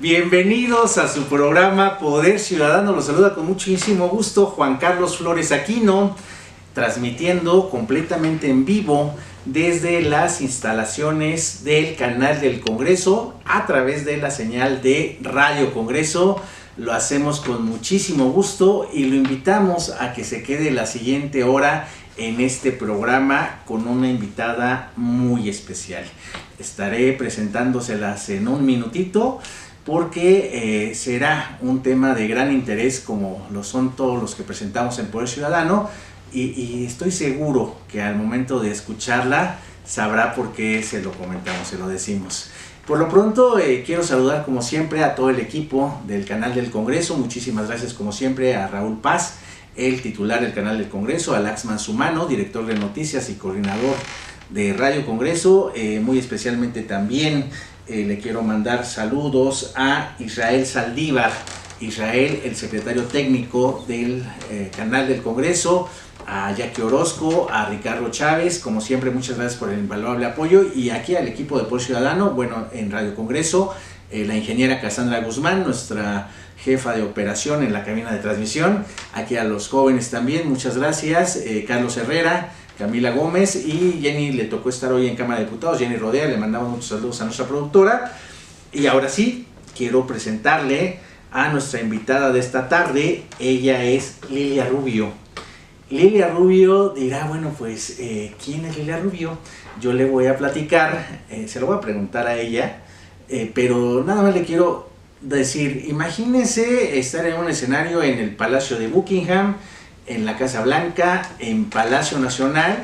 Bienvenidos a su programa Poder Ciudadano. Los saluda con muchísimo gusto Juan Carlos Flores Aquino, transmitiendo completamente en vivo desde las instalaciones del canal del Congreso a través de la señal de Radio Congreso. Lo hacemos con muchísimo gusto y lo invitamos a que se quede la siguiente hora en este programa con una invitada muy especial. Estaré presentándoselas en un minutito porque será un tema de gran interés, como lo son todos los que presentamos en Poder Ciudadano, y estoy seguro que al momento de escucharla sabrá por qué se lo comentamos, se lo decimos. Por lo pronto quiero saludar como siempre a todo el equipo del canal del Congreso. Muchísimas gracias como siempre a Raúl Paz, el titular del canal del Congreso, a Laxman Sumano, director de noticias y coordinador de Radio Congreso. Muy especialmente también le quiero mandar saludos a Israel Saldívar, Israel, el secretario técnico del canal del Congreso, a Jackie Orozco, a Ricardo Chávez, como siempre muchas gracias por el invaluable apoyo, y aquí al equipo de Poder Ciudadano, bueno, en Radio Congreso, la ingeniera Cassandra Guzmán, nuestra jefa de operación en la cabina de transmisión, aquí a los jóvenes también, muchas gracias, Carlos Herrera, Camila Gómez, y Jenny le tocó estar hoy en Cámara de Diputados, Jenny Rodea, le mandamos muchos saludos a nuestra productora. Y ahora sí, quiero presentarle a nuestra invitada de esta tarde. Ella es Lilia Rubio. Lilia Rubio dirá, bueno, pues, ¿quién es Lilia Rubio? Yo le voy a platicar, se lo voy a preguntar a ella, pero nada más le quiero decir, imagínense estar en un escenario en el Palacio de Buckingham, en la Casa Blanca, en Palacio Nacional,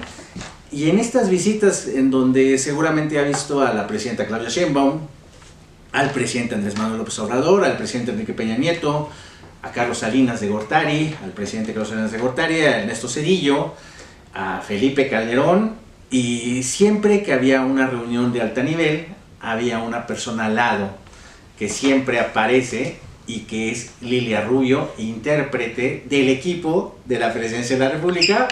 y en estas visitas en donde seguramente ha visto a la presidenta Claudia Sheinbaum, al presidente Andrés Manuel López Obrador, al presidente Enrique Peña Nieto, a Carlos Salinas de Gortari, al presidente Carlos Salinas de Gortari, a Ernesto Zedillo, a Felipe Calderón, y siempre que había una reunión de alto nivel, había una persona al lado que siempre aparece y que es Lilia Rubio, intérprete del equipo de la Presidencia de la República.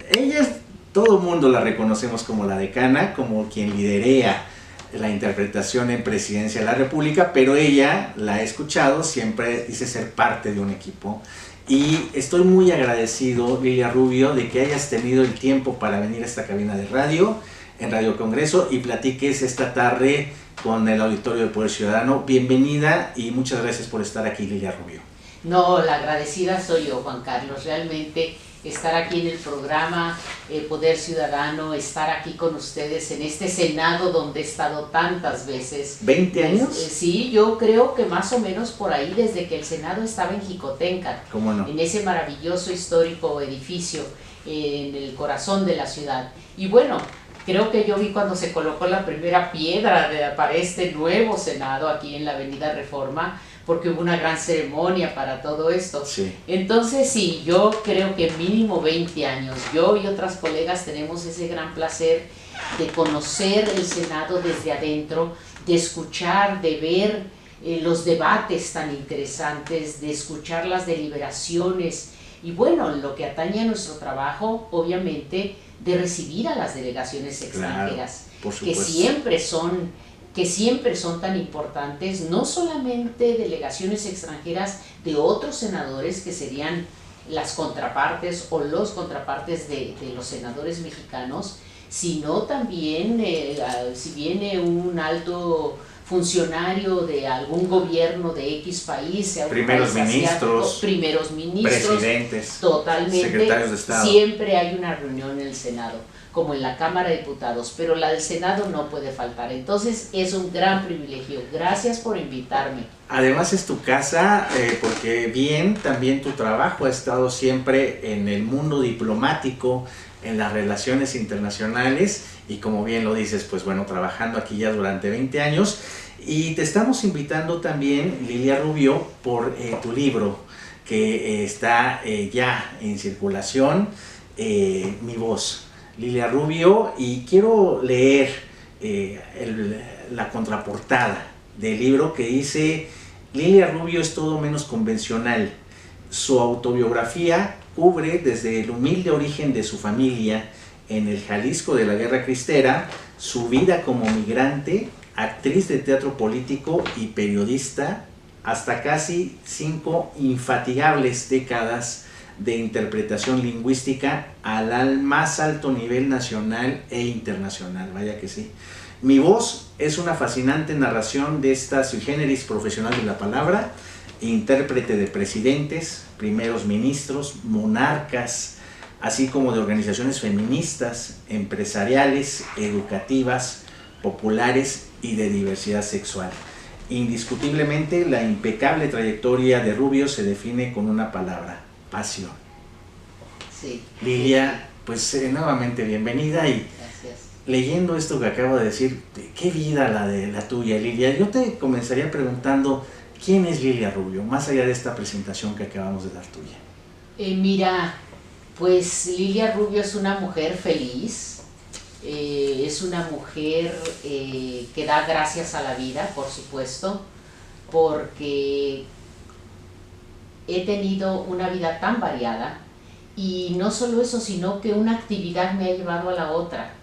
Ella es, todo el mundo la reconocemos como la decana, como quien liderea la interpretación en Presidencia de la República, pero ella, la he escuchado, siempre dice ser parte de un equipo. Y estoy muy agradecido, Lilia Rubio, de que hayas tenido el tiempo para venir a esta cabina de radio, en Radio Congreso, y platiques esta tarde con el auditorio de Poder Ciudadano. Bienvenida y muchas gracias por estar aquí, Lilia Rubio. No, la agradecida soy yo, Juan Carlos. Realmente estar aquí en el programa Poder Ciudadano, estar aquí con ustedes en este Senado donde he estado tantas veces. ¿20 años? Sí, yo creo que más o menos por ahí, desde que el Senado estaba en Jicotenca. ¿Cómo no? En ese maravilloso histórico edificio en el corazón de la ciudad. Y bueno, creo que yo vi cuando se colocó la primera piedra para este nuevo Senado aquí en la Avenida Reforma, porque hubo una gran ceremonia para todo esto. Sí. Entonces sí, yo creo que mínimo 20 años. Yo y otras colegas tenemos ese gran placer de conocer el Senado desde adentro, de escuchar, de ver los debates tan interesantes, de escuchar las deliberaciones y bueno, en lo que atañe a nuestro trabajo, obviamente, de recibir a las delegaciones extranjeras, claro, que siempre son tan importantes, no solamente delegaciones extranjeras de otros senadores que serían las contrapartes o los contrapartes de los senadores mexicanos, sino también si viene un alto funcionario de algún gobierno de X país, sea un primeros país asiático, ministros, presidentes, totalmente, secretarios de Estado. Siempre hay una reunión en el Senado, como en la Cámara de Diputados, pero la del Senado no puede faltar. Entonces es un gran privilegio. Gracias por invitarme. Además es tu casa, porque bien, también tu trabajo ha estado siempre en el mundo diplomático, en las relaciones internacionales, y como bien lo dices, pues bueno, trabajando aquí ya durante 20 años, y te estamos invitando también, Lilia Rubio, por tu libro, que está ya en circulación, Mi Voz, Lilia Rubio, y quiero leer la contraportada del libro que dice: Lilia Rubio es todo menos convencional. Su autobiografía cubre desde el humilde origen de su familia en el Jalisco de la Guerra Cristera, su vida como migrante, actriz de teatro político y periodista, hasta casi 5 infatigables décadas de interpretación lingüística al más alto nivel nacional e internacional, vaya que sí. Mi voz es una fascinante narración de esta sui generis profesional de la palabra, intérprete de presidentes, primeros ministros, monarcas, así como de organizaciones feministas, empresariales, educativas, populares y de diversidad sexual. Indiscutiblemente, la impecable trayectoria de Rubio se define con una palabra: pasión. Sí. Lilia, pues nuevamente bienvenida, y gracias. Leyendo esto que acabo de decir, qué vida la tuya, Lilia. Yo te comenzaría preguntando, ¿quién es Lilia Rubio, más allá de esta presentación que acabamos de dar tuya? Mira, pues Lilia Rubio es una mujer feliz, es una mujer que da gracias a la vida, por supuesto, porque he tenido una vida tan variada, y no solo eso, sino que una actividad me ha llevado a la otra,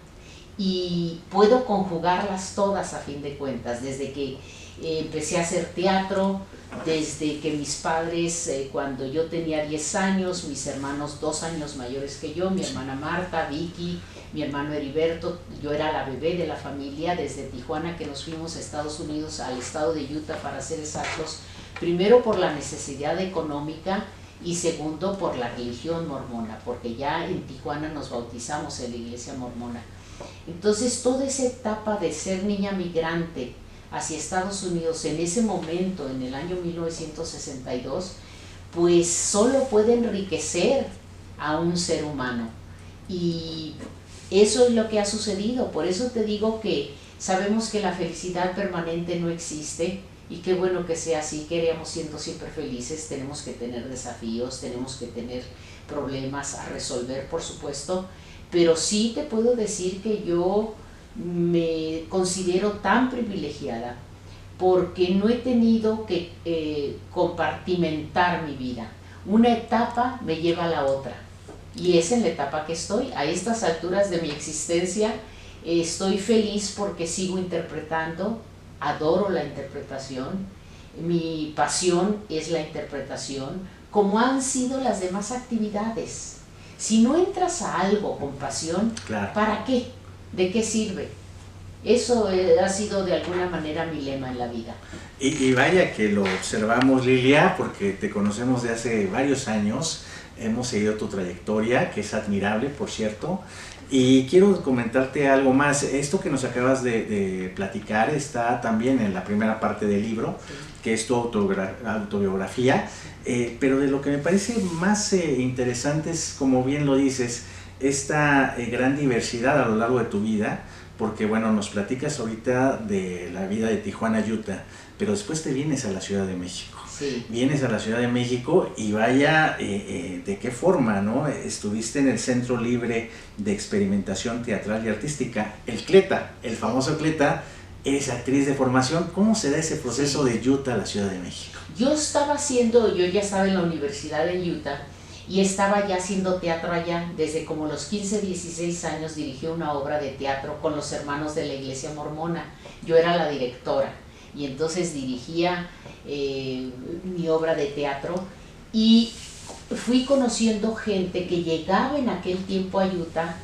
y puedo conjugarlas todas a fin de cuentas, desde que empecé a hacer teatro, desde que mis padres, cuando yo tenía 10 años, mis hermanos 2 años mayores que yo, mi hermana Marta, Vicky, mi hermano Heriberto, yo era la bebé de la familia, desde Tijuana que nos fuimos a Estados Unidos, al estado de Utah para ser exactos, primero por la necesidad económica y segundo por la religión mormona, porque ya en Tijuana nos bautizamos en la iglesia mormona. Entonces toda esa etapa de ser niña migrante hacia Estados Unidos en ese momento, en el año 1962, pues solo puede enriquecer a un ser humano, y eso es lo que ha sucedido. Por eso te digo que sabemos que la felicidad permanente no existe, y qué bueno que sea así. Queríamos siendo siempre felices, tenemos que tener desafíos, tenemos que tener problemas a resolver, por supuesto, pero sí te puedo decir que yo me considero tan privilegiada porque no he tenido que compartimentar mi vida. Una etapa me lleva a la otra, y es en la etapa que estoy. A estas alturas de mi existencia estoy feliz porque sigo interpretando, adoro la interpretación, mi pasión es la interpretación, como han sido las demás actividades. Si no entras a algo con pasión, claro, ¿para qué? ¿De qué sirve? Eso ha sido de alguna manera mi lema en la vida. Y vaya que lo observamos, Lilia, porque te conocemos de hace varios años, hemos seguido tu trayectoria, que es admirable, por cierto, y quiero comentarte algo más. Esto que nos acabas de platicar está también en la primera parte del libro, sí, que es tu autobiografía, pero de lo que me parece más interesante es, como bien lo dices, esta gran diversidad a lo largo de tu vida, porque bueno, nos platicas ahorita de la vida de Tijuana, Utah, pero después te vienes a la Ciudad de México. Sí. Vienes a la Ciudad de México y vaya, ¿de qué forma, no? Estuviste en el Centro Libre de Experimentación Teatral y Artística, el CLETA, el famoso CLETA. Eres actriz de formación. ¿Cómo se da ese proceso de Utah a la Ciudad de México? Yo ya estaba en la universidad en Utah y estaba ya haciendo teatro allá. Desde como los 15, 16 años dirigí una obra de teatro con los hermanos de la iglesia mormona. Yo era la directora y entonces dirigía mi obra de teatro, y fui conociendo gente que llegaba en aquel tiempo a Utah,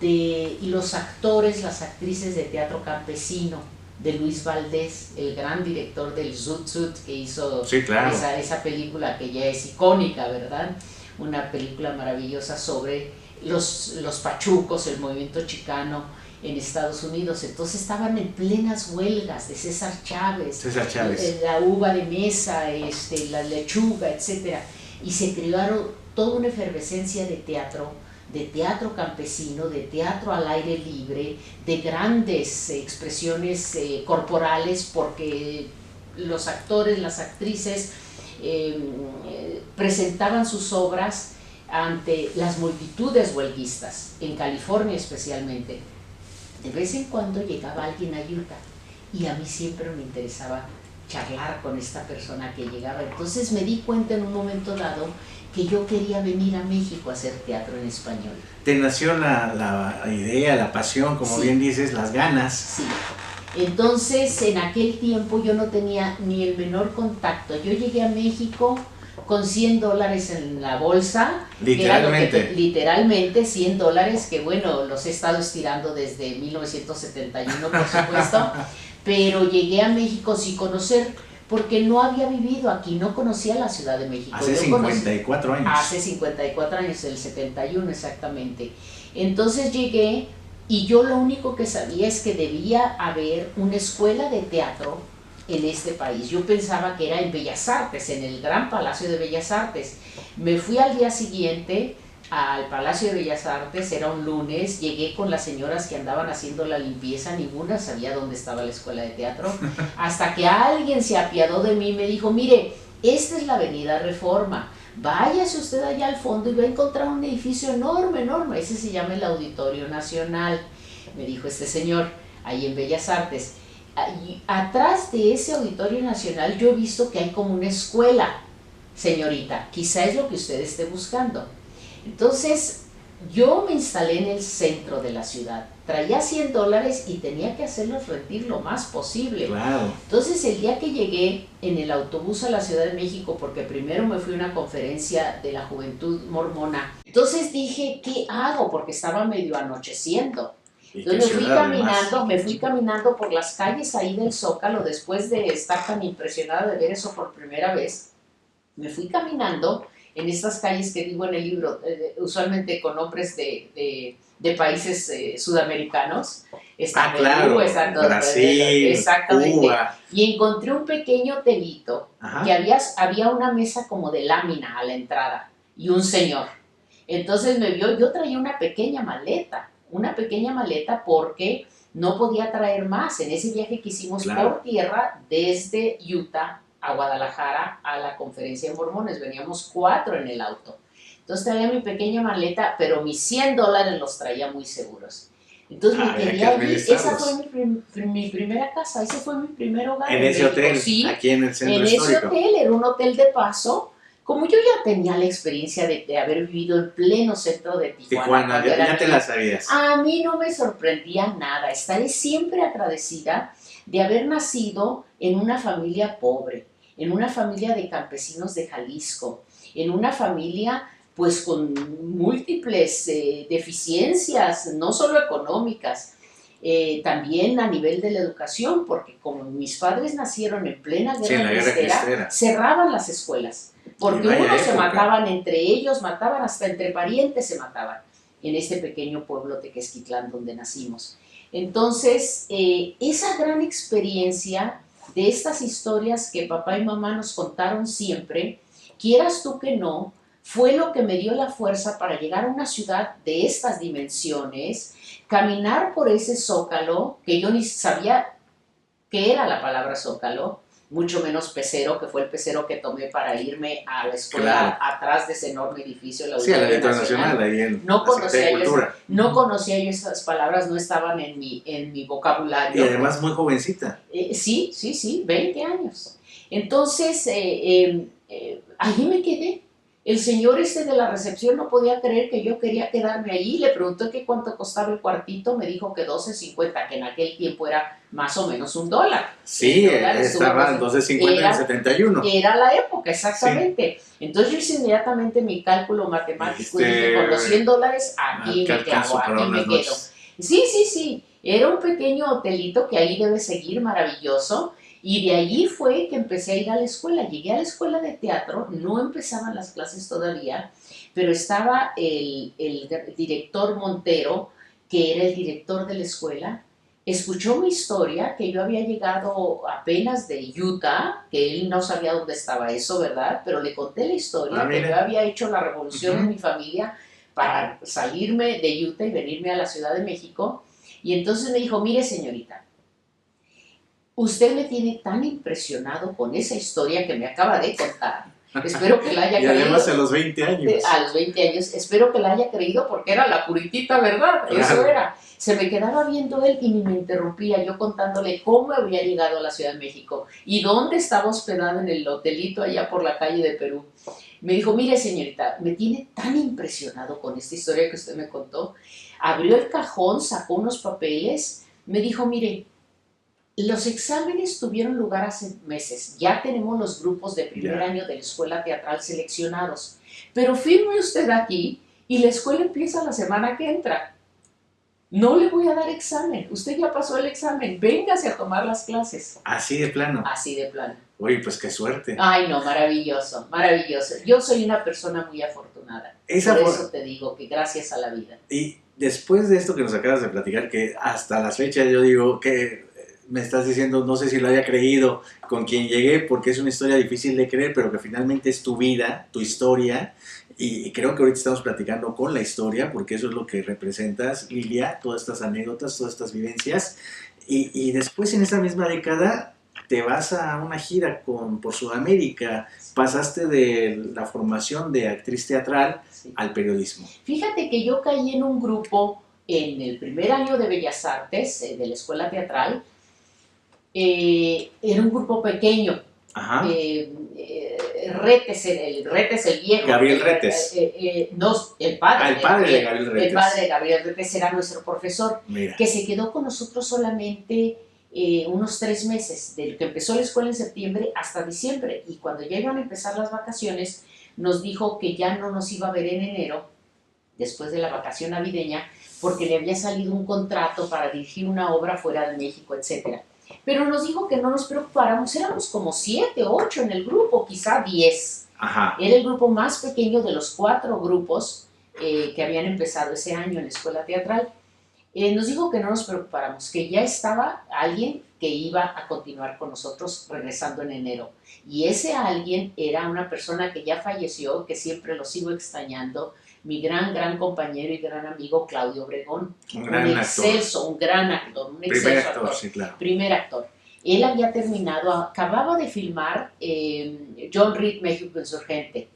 y los actores, las actrices de teatro campesino, de Luis Valdés, el gran director del Zoot Suit, que hizo, sí, claro, esa película que ya es icónica, ¿verdad? Una película maravillosa sobre los pachucos, el movimiento chicano en Estados Unidos. Entonces estaban en plenas huelgas de César Chávez, la uva de mesa, la lechuga, etc. Y se crearon toda una efervescencia de teatro campesino, de teatro al aire libre, de grandes expresiones corporales, porque los actores, las actrices presentaban sus obras ante las multitudes huelguistas, en California especialmente. De vez en cuando llegaba alguien a Utah y a mí siempre me interesaba charlar con esta persona que llegaba. Entonces me di cuenta en un momento dado que yo quería venir a México a hacer teatro en español. ¿Te nació la idea, la pasión, como, sí, bien dices, las ganas? Sí. Entonces, en aquel tiempo yo no tenía ni el menor contacto. Yo llegué a México con $100 en la bolsa. Literalmente. Literalmente $100, que bueno, los he estado estirando desde 1971, por supuesto. Pero llegué a México sin conocer, porque no había vivido aquí, no conocía la Ciudad de México. Hace 54 años. Hace 54 años, el 71 exactamente. Entonces llegué y yo lo único que sabía es que debía haber una escuela de teatro en este país. Yo pensaba que era en Bellas Artes, en el Gran Palacio de Bellas Artes. Me fui al día siguiente al Palacio de Bellas Artes, era un lunes, llegué con las señoras que andaban haciendo la limpieza, ninguna sabía dónde estaba la escuela de teatro, hasta que alguien se apiadó de mí y me dijo, mire, esta es la Avenida Reforma, váyase usted allá al fondo y va a encontrar un edificio enorme, enorme, ese se llama el Auditorio Nacional, me dijo este señor, ahí en Bellas Artes. Y atrás de ese Auditorio Nacional yo he visto que hay como una escuela, señorita, quizá es lo que usted esté buscando. Entonces, yo me instalé en el centro de la ciudad, traía $100 y tenía que hacerlos rendir lo más posible. Claro. Entonces, el día que llegué en el autobús a la Ciudad de México, porque primero me fui a una conferencia de la Juventud Mormona, entonces dije, ¿qué hago? Porque estaba medio anocheciendo. Entonces me fui caminando por las calles ahí del Zócalo, después de estar tan impresionada de ver eso por primera vez, me fui caminando en estas calles que digo en el libro, usualmente con nombres de países sudamericanos. Está claro, está todo, Brasil, exactamente. Cuba. Y encontré un pequeño hotelito, que había una mesa como de lámina a la entrada y un señor. Entonces me vio, yo traía una pequeña maleta porque no podía traer más en ese viaje que hicimos por tierra desde Utah a Guadalajara a la conferencia de mormones, veníamos 4 en el auto. Entonces traía mi pequeña maleta, pero mis $100 los traía muy seguros. Entonces me quedé allí, esa fue mi primera casa, ese fue mi primer hogar. En ese hotel, sí, aquí en el centro histórico. En ese hotel, era un hotel de paso. Como yo ya tenía la experiencia de haber vivido en pleno centro de Tijuana, ya te la sabías. A mí no me sorprendía nada, estaré siempre agradecida de haber nacido en una familia pobre, en una familia de campesinos de Jalisco, en una familia pues con múltiples deficiencias, no solo económicas, también a nivel de la educación, porque como mis padres nacieron en plena guerra cristera, cerraban las escuelas, porque unos se mataban entre ellos, mataban hasta entre parientes, se mataban en este pequeño pueblo Tequesquitlán donde nacimos. Entonces, esa gran experiencia de estas historias que papá y mamá nos contaron siempre, quieras tú que no, fue lo que me dio la fuerza para llegar a una ciudad de estas dimensiones, caminar por ese zócalo, que yo ni sabía qué era la palabra zócalo, mucho menos pecero, que fue el pecero que tomé para irme a la escuela atrás de ese enorme edificio. La Auditorio Nacional, ahí en no conocía yo esas palabras, no estaban en mi vocabulario. Y además muy jovencita. Sí, 20 años. Entonces, allí me quedé. El señor de la recepción no podía creer que yo quería quedarme allí. Le pregunté que cuánto costaba el cuartito, me dijo que $12.50, que en aquel tiempo era más o menos $1. Sí, estaba $12.50 en el 71. Era la época, exactamente. Sí. Entonces yo hice inmediatamente mi cálculo matemático y dije, con los $100 aquí me clavo, aquí me quedo. Sí. Era un pequeño hotelito que ahí debe seguir, maravilloso. Y de allí fue que empecé a ir a la escuela. Llegué a la escuela de teatro, no empezaban las clases todavía, pero estaba el director Montero, que era el director de la escuela. Escuchó mi historia, que yo había llegado apenas de Utah, que él no sabía dónde estaba eso, ¿verdad? Pero le conté la historia, que yo había hecho la revolución en mi familia para salirme de Utah y venirme a la Ciudad de México. Y entonces me dijo, mire señorita, usted me tiene tan impresionado con esa historia que me acaba de contar. Espero que la haya creído. Y además a los 20 años. A los 20 años. Espero que la haya creído porque era la puritita verdad. Claro. Eso era. Se me quedaba viendo él y ni me interrumpía. Yo contándole cómo había llegado a la Ciudad de México y dónde estaba hospedado en el hotelito allá por la calle de Perú. Me dijo, mire señorita, me tiene tan impresionado con esta historia que usted me contó. Abrió el cajón, sacó unos papeles, me dijo, mire, Los exámenes tuvieron lugar hace meses. Ya tenemos los grupos de primer año de la escuela teatral seleccionados. Pero firme usted aquí y la escuela empieza la semana que entra. No le voy a dar examen. Usted ya pasó el examen. Véngase a tomar las clases. Así de plano. Así de plano. Uy, pues qué suerte. Ay, no, maravilloso, maravilloso. Yo soy una persona muy afortunada. Por eso te digo que gracias a la vida. Y después de esto que nos acabas de platicar, que hasta las fechas yo digo que me estás diciendo, no sé si lo haya creído con quien llegué, porque es una historia difícil de creer, pero que finalmente es tu vida, tu historia, y creo que ahorita estamos platicando con la historia, porque eso es lo que representas, Lilia, todas estas anécdotas, todas estas vivencias, y después en esta misma década te vas a una gira por Sudamérica, pasaste de la formación de actriz teatral al periodismo. Fíjate que yo caí en un grupo en el primer año de Bellas Artes, de la escuela teatral. Era un grupo pequeño. Ajá. Retes, el viejo. Gabriel Retes. No, el padre. El padre de Gabriel Retes. El padre de Gabriel Retes era nuestro profesor. Mira. Que se quedó con nosotros solamente unos 3 meses, desde que empezó la escuela en septiembre hasta diciembre, y cuando ya iban a empezar las vacaciones, nos dijo que ya no nos iba a ver en enero, después de la vacación navideña, porque le había salido un contrato para dirigir una obra fuera de México, etc. Pero nos dijo que no nos preocupáramos, éramos como 7, 8 en el grupo, quizá 10. Ajá. Era el grupo más pequeño de los 4 grupos que habían empezado ese año en la escuela teatral. Nos dijo que no nos preocupáramos, que ya estaba alguien que iba a continuar con nosotros regresando en enero. Y ese alguien era una persona que ya falleció, que siempre lo sigo extrañando, mi gran compañero y gran amigo Claudio Obregón. Un gran actor, un excelso actor. Sí, claro. Primer actor. Él había terminado, acababa de filmar John Reed México Insurgente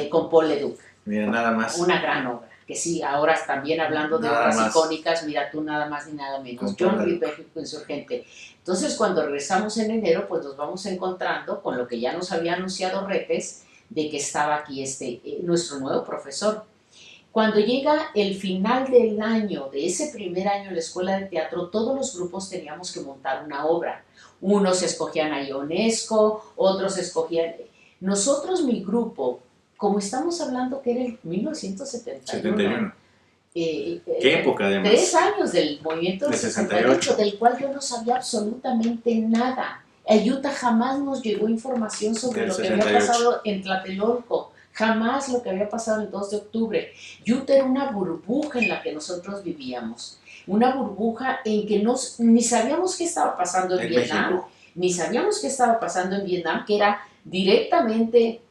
con Paul Leduc. Mira, nada más. Una gran obra. Que sí, ahora también hablando de obras icónicas, mira tú, nada más ni nada menos, John Reed México Insurgente. Entonces, cuando regresamos en enero, pues nos vamos encontrando con lo que ya nos había anunciado Retes, de que estaba aquí nuestro nuevo profesor. Cuando llega el final del año, de ese primer año en la escuela de teatro, todos los grupos teníamos que montar una obra. Unos escogían a Ionesco, otros escogían... Nosotros, mi grupo, como estamos hablando que era el 1971. ¿Qué época además? 3 años del movimiento del 68, del cual yo no sabía absolutamente nada. A Utah jamás nos llegó información sobre lo que había pasado en Tlatelolco, jamás lo que había pasado el 2 de octubre. Utah era una burbuja en la que nosotros vivíamos, una burbuja en que ni sabíamos qué estaba pasando en Vietnam, México. Ni sabíamos qué estaba pasando en Vietnam, que era directamente...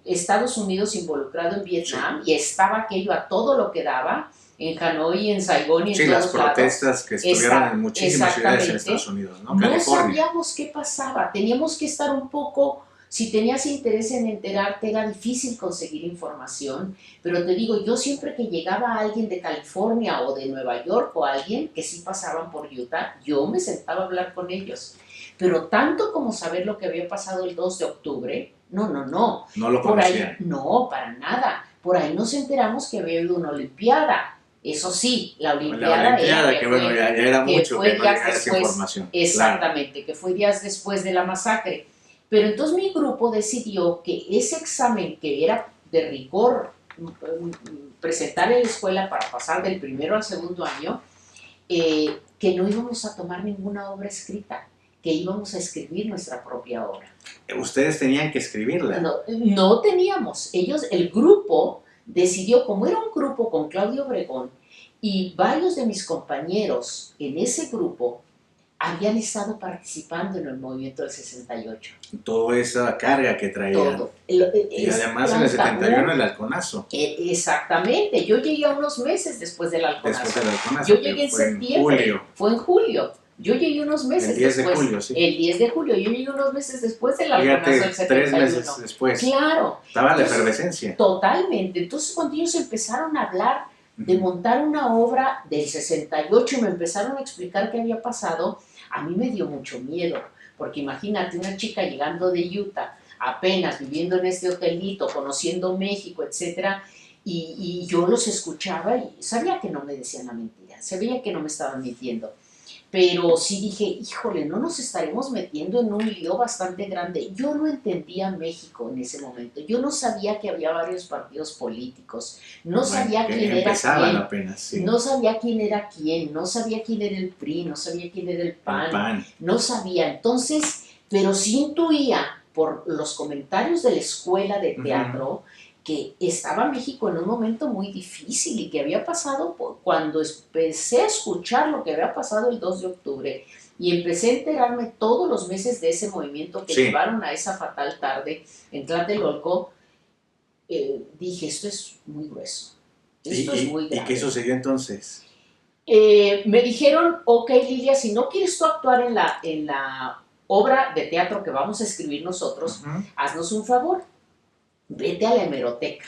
Estados Unidos involucrado en Vietnam, sí. Y estaba aquello a todo lo que daba en Hanoi, en Saigón y en todos lados. Sí, las protestas que estuvieron en muchísimas ciudades en Estados Unidos, ¿no? No sabíamos qué pasaba, teníamos que estar un poco, si tenías interés en enterarte era difícil conseguir información, pero te digo, yo siempre que llegaba alguien de California o de Nueva York o alguien que sí pasaban por Utah, yo me sentaba a hablar con ellos. Pero tanto como saber lo que había pasado el 2 de octubre, no. No lo conocían. No, para nada. Por ahí nos enteramos que había habido una olimpiada. Eso sí, la olimpiada que bueno, ya era mucho que no llegara esa información. Exactamente, claro. Que fue días después de la masacre. Pero entonces mi grupo decidió que ese examen que era de rigor, presentar en la escuela para pasar del primero al segundo año, que no íbamos a tomar ninguna obra escrita, que íbamos a escribir nuestra propia obra. ¿Ustedes tenían que escribirla? No teníamos. El grupo decidió, como era un grupo con Claudio Obregón, y varios de mis compañeros en ese grupo habían estado participando en el movimiento del 68. Toda esa carga que traían. Todo. Y además en el 71 el halconazo. Exactamente. Yo llegué a unos meses después del halconazo. Después del halconazo. Yo llegué en septiembre. Fue en julio. Yo llegué unos meses después. El 10 de julio, sí. El 10 de julio. Yo llegué unos meses después del halconazo del 71. 3 meses después. Claro. Estaba la efervescencia. Totalmente. Entonces, cuando ellos empezaron a hablar de montar una obra del 68 y me empezaron a explicar qué había pasado, a mí me dio mucho miedo. Porque imagínate una chica llegando de Utah, apenas viviendo en este hotelito, conociendo México, etcétera, y yo los escuchaba y sabía que no me decían la mentira, sabía que no me estaban mintiendo. pero sí dije, híjole, no nos estaremos metiendo en un lío bastante grande. Yo no entendía México en ese momento, yo no sabía que había varios partidos políticos, no sabía quién era quién, apenas, sí. no sabía quién era quién, no sabía quién era el PRI, no sabía quién era el PAN. No sabía, entonces, pero sí intuía por los comentarios de la escuela de teatro, que estaba México en un momento muy difícil y que había pasado, cuando empecé a escuchar lo que había pasado el 2 de octubre y empecé a enterarme todos los meses de ese movimiento que llevaron a esa fatal tarde en Tlatelolco, dije, esto es muy grueso, esto es muy grave. ¿Y qué sucedió entonces? Me dijeron, ok, Lilia, si no quieres tú actuar en la obra de teatro que vamos a escribir nosotros, haznos un favor, vete a la hemeroteca,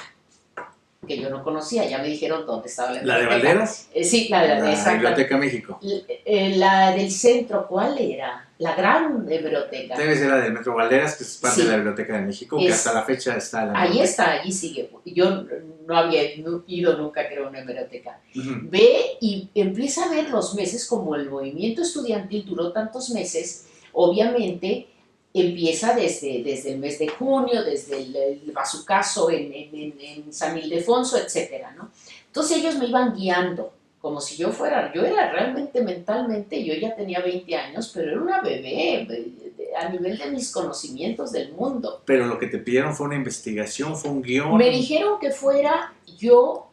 que yo no conocía, ya me dijeron dónde estaba la hemeroteca. ¿La de Valderas? Sí, la Biblioteca México. La del centro, ¿cuál era? La gran hemeroteca. Debe ser la del Metro Valderas, que es parte de la Biblioteca de México, que hasta la fecha está la ahí está, allí sigue. Yo no había ido nunca, creo, a una hemeroteca. Ve y empieza a ver los meses, como el movimiento estudiantil duró tantos meses, obviamente empieza desde el mes de junio, desde el bazucazo en San Ildefonso, etcétera, ¿no? Entonces ellos me iban guiando, como si yo era realmente mentalmente, yo ya tenía 20 años, pero era una bebé a nivel de mis conocimientos del mundo. Pero lo que te pidieron fue una investigación, fue un guión. Me dijeron que fuera yo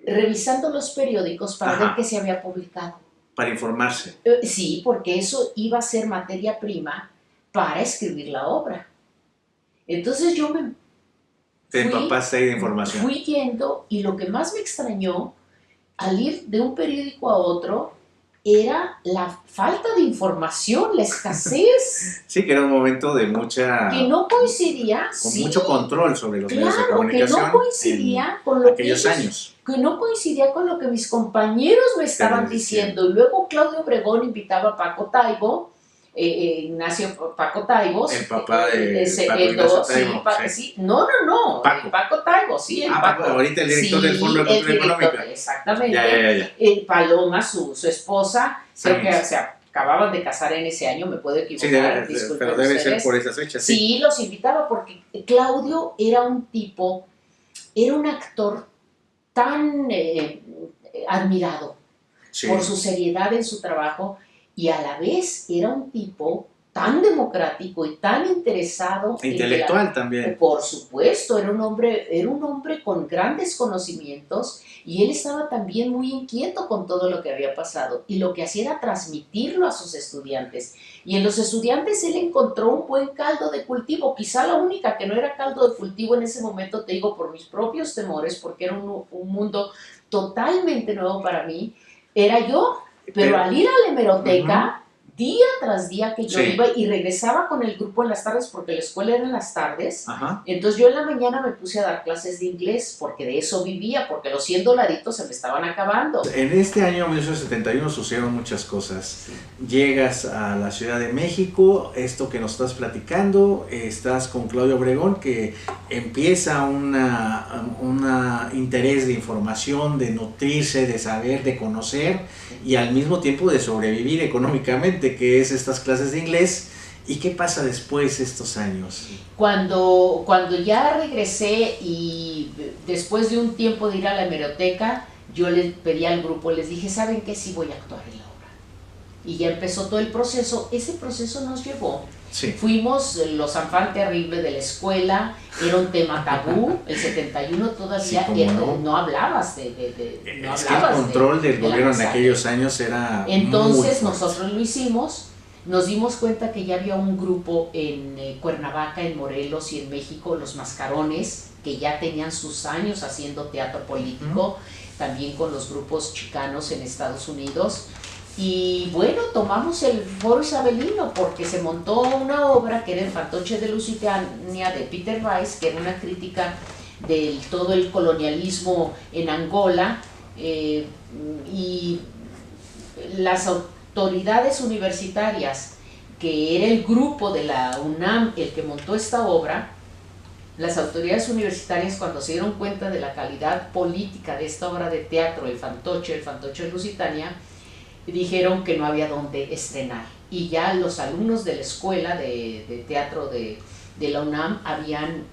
revisando los periódicos para ver qué se había publicado. Para informarse. Sí, porque eso iba a ser materia prima para escribir la obra. Entonces yo te empapaste ahí de información. Fui yendo, y lo que más me extrañó al ir de un periódico a otro era la falta de información, la escasez. Sí, que era un momento de mucha... Que no coincidía... Con mucho control sobre los medios de comunicación. Que no coincidía con lo aquellos años. Que no coincidía con lo que mis compañeros me estaban diciendo. Y luego Claudio Obregón invitaba a Paco Taibo, Ignacio Paco Taibo. El papá de Paco Ignacio Taibo. No. Paco Taibo, sí. Paco, ahorita el director del Fondo de Cultura Económica. Exactamente. Ya. Paloma, su esposa, creo que se acababan de casar en ese año, me puedo equivocar. Sí, pero debe ser por esas fechas. Sí, los invitaba porque Claudio era un tipo, era un actor tan admirado por su seriedad en su trabajo, y a la vez era un tipo tan democrático y tan interesado. Intelectual también. Por supuesto, era un hombre con grandes conocimientos, y él estaba también muy inquieto con todo lo que había pasado, y lo que hacía era transmitirlo a sus estudiantes. Y en los estudiantes él encontró un buen caldo de cultivo, quizá la única que no era caldo de cultivo en ese momento, te digo, por mis propios temores, porque era un mundo totalmente nuevo para mí, era yo. Pero al ir a la hemeroteca, día tras día que yo iba y regresaba con el grupo en las tardes, porque la escuela era en las tardes, entonces yo en la mañana me puse a dar clases de inglés, porque de eso vivía, porque los 100 dolaritos se me estaban acabando. En este año 1971 sucedieron muchas cosas. Llegas a la Ciudad de México, esto que nos estás platicando, estás con Claudio Obregón, que empieza un interés de información, de nutrirse, de saber, de conocer, y al mismo tiempo de sobrevivir económicamente, que es estas clases de inglés. ¿Y qué pasa después de estos años? Cuando ya regresé, y después de un tiempo de ir a la hemeroteca, yo les pedí al grupo, les dije, ¿saben qué? Sí voy a actuar en la obra. Y ya empezó todo el proceso. Ese proceso nos llevó. Fuimos los enfants terribles de la escuela, era un tema tabú, el 71 todavía no hablabas no es que el control del gobierno en aquellos años era entonces nosotros lo hicimos. Nos dimos cuenta que ya había un grupo en Cuernavaca, en Morelos y en México, los Mascarones, que ya tenían sus años haciendo teatro político, también con los grupos chicanos en Estados Unidos. Y bueno, tomamos el Foro Isabelino porque se montó una obra que era El Fantoche de Lusitania de Peter Weiss, que era una crítica de todo el colonialismo en Angola, y las autoridades universitarias, que era el grupo de la UNAM el que montó esta obra, las autoridades universitarias, cuando se dieron cuenta de la calidad política de esta obra de teatro, El Fantoche de Lusitania, dijeron que no había dónde estrenar. Y ya los alumnos de la escuela de teatro de la UNAM habían